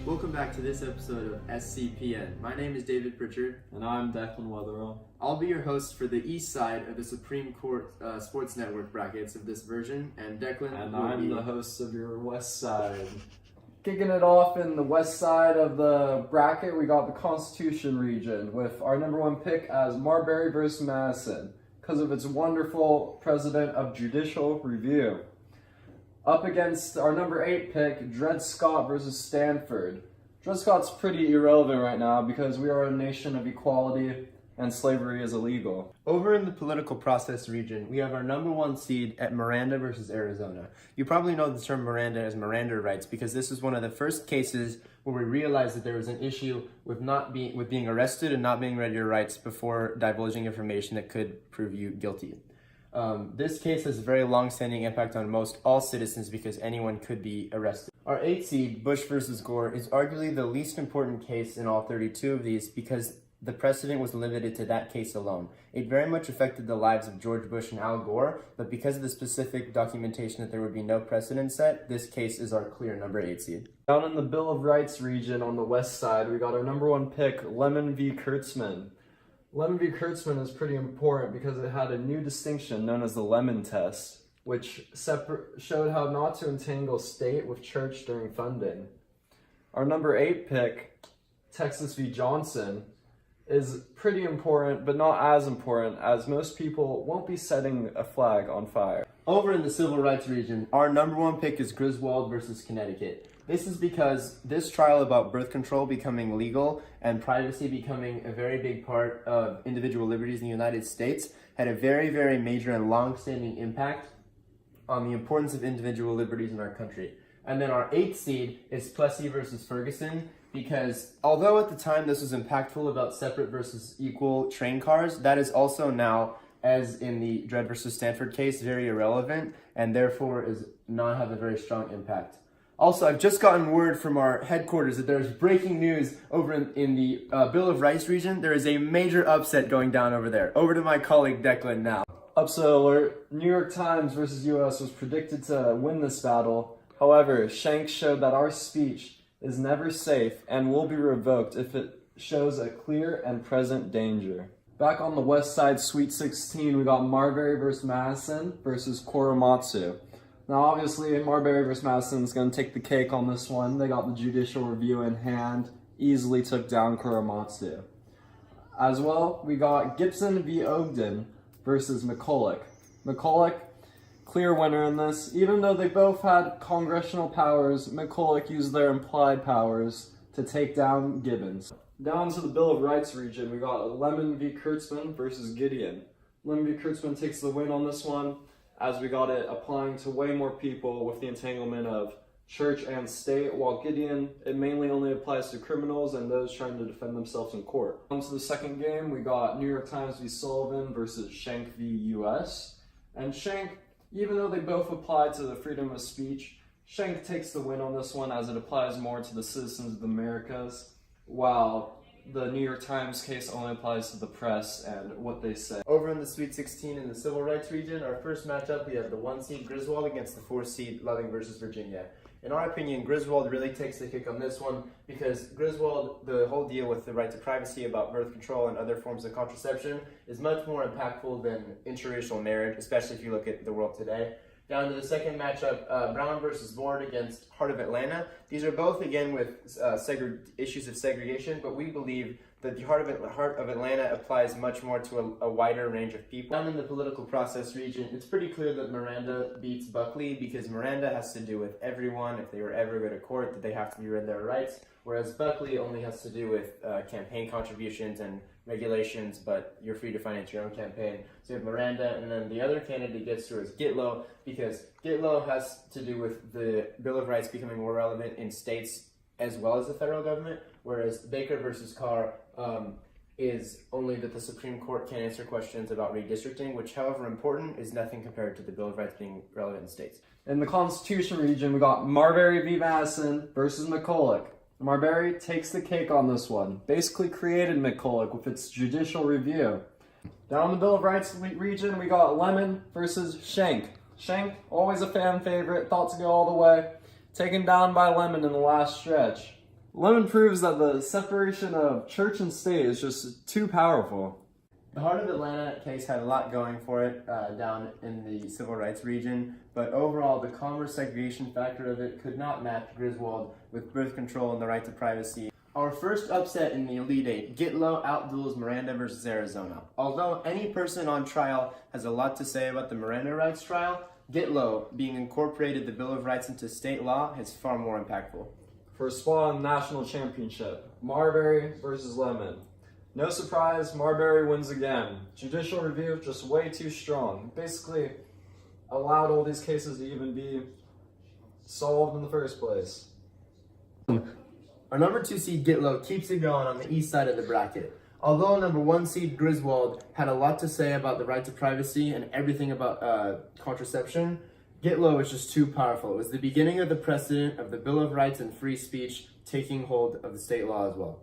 Welcome back to this episode of SCPN. My name is David Pritchard. And I'm Declan Weatherall. I'll be your host for the east side of the Supreme Court Sports Network brackets of this version, and Declan And will I'm be the host of your west side. Kicking it off in the west side of the bracket, we got the Constitution region with our number one pick as Marbury versus Madison because of its wonderful president of judicial review. Up against our number 8 pick, Dred Scott versus Stanford. Dred Scott's pretty irrelevant right now because we are a nation of equality and slavery is illegal. Over in the political process region, we have our number 1 seed at Miranda versus Arizona. You probably know the term Miranda as Miranda rights because this is one of the first cases where we realized that there was an issue with being arrested and not being read your rights before divulging information that could prove you guilty. This case has a very long-standing impact on most all citizens because anyone could be arrested. Our 8th seed, Bush versus Gore, is arguably the least important case in all 32 of these because the precedent was limited to that case alone. It very much affected the lives of George Bush and Al Gore, but because of the specific documentation that there would be no precedent set, this case is our clear number 8 seed. Down in the Bill of Rights region on the west side, we got our number 1 pick, Lemon v. Kurtzman. Lemon v. Kurtzman is pretty important because it had a new distinction known as the Lemon Test, which showed how not to entangle state with church during funding. Our number 8 pick, Texas v. Johnson, is pretty important, but not as important as most people won't be setting a flag on fire. Over in the civil rights region, our number 1 pick is Griswold versus Connecticut. This is because this trial about birth control becoming legal and privacy becoming a very big part of individual liberties in the United States had a very, very major and long-standing impact on the importance of individual liberties in our country. And then our 8th seed is Plessy versus Ferguson because although at the time this was impactful about separate versus equal train cars, that is also now, as in the Dred versus Stanford case, very irrelevant and therefore is not have a very strong impact. Also, I've just gotten word from our headquarters that there's breaking news over in the Bill of Rights region. There is a major upset going down over there. Over to my colleague Declan now. Upset alert, New York Times versus US was predicted to win this battle. However, Schenck showed that our speech is never safe and will be revoked if it shows a clear and present danger. Back on the west side, Sweet 16, we got Marbury versus Madison versus Korematsu. Now, obviously, Marbury versus Madison is going to take the cake on this one. They got the judicial review in hand, easily took down Korematsu. As well, we got Gibson v. Ogden versus McCulloch. McCulloch, clear winner in this. Even though they both had congressional powers, McCulloch used their implied powers to take down Gibbons. Down to the Bill of Rights region, we got Lemon v. Kurtzman versus Gideon. Lemon v. Kurtzman takes the win on this one, as we got it applying to way more people with the entanglement of church and state, while Gideon, it mainly only applies to criminals and those trying to defend themselves in court. On to the second game, we got New York Times v. Sullivan versus Schenck v. US. And Schenck, even though they both apply to the freedom of speech, Schenck takes the win on this one as it applies more to the citizens of the Americas, while the New York Times case only applies to the press and what they say. Over in the Sweet 16 in the civil rights region, our first matchup, we have the 1 seed Griswold against the 4 seed Loving versus Virginia. In our opinion, Griswold really takes the kick on this one because Griswold, the whole deal with the right to privacy about birth control and other forms of contraception is much more impactful than interracial marriage, especially if you look at the world today. Down to the second matchup, Brown versus Board against Heart of Atlanta. These are both, again, with issues of segregation, but we believe that the Heart of Atlanta applies much more to a wider range of people. Down in the political process region, it's pretty clear that Miranda beats Buckley because Miranda has to do with everyone. If they were ever go to court, that they have to be read their rights, whereas Buckley only has to do with campaign contributions and regulations, but you're free to finance your own campaign. So you have Miranda, and then the other candidate gets through is Gitlow, because Gitlow has to do with the Bill of Rights becoming more relevant in states as well as the federal government, whereas Baker versus Carr is only that the Supreme Court can answer questions about redistricting, which, however important, is nothing compared to the Bill of Rights being relevant in states. In the Constitution region, we got Marbury v. Madison versus McCulloch. Marbury takes the cake on this one. Basically created McCulloch with its judicial review. Down the Bill of Rights region, we got Lemon versus Schenck. Schenck, always a fan favorite, thought to go all the way. Taken down by Lemon in the last stretch. Lemon proves that the separation of church and state is just too powerful. The Heart of Atlanta case had a lot going for it down in the civil rights region, but overall the commerce segregation factor of it could not match Griswold with birth control and the right to privacy. Our first upset in the Elite Eight, Gitlow outduels Miranda versus Arizona. Although any person on trial has a lot to say about the Miranda rights trial, Gitlow, being incorporated the Bill of Rights into state law, is far more impactful. For Spawn National Championship, Marbury versus Lemon. No surprise, Marbury wins again. Judicial review just way too strong. Basically, allowed all these cases to even be solved in the first place. Our number 2 seed Gitlow keeps it going on the east side of the bracket. Although number 1 seed Griswold had a lot to say about the right to privacy and everything about contraception, Gitlow is just too powerful. It was the beginning of the precedent of the Bill of Rights and free speech taking hold of the state law as well.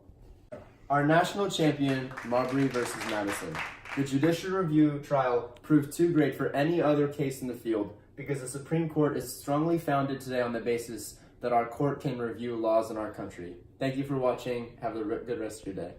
Our national champion, Marbury versus Madison. The judicial review trial proved too great for any other case in the field because the Supreme Court is strongly founded today on the basis that our court can review laws in our country. Thank you for watching. Have a good rest of your day.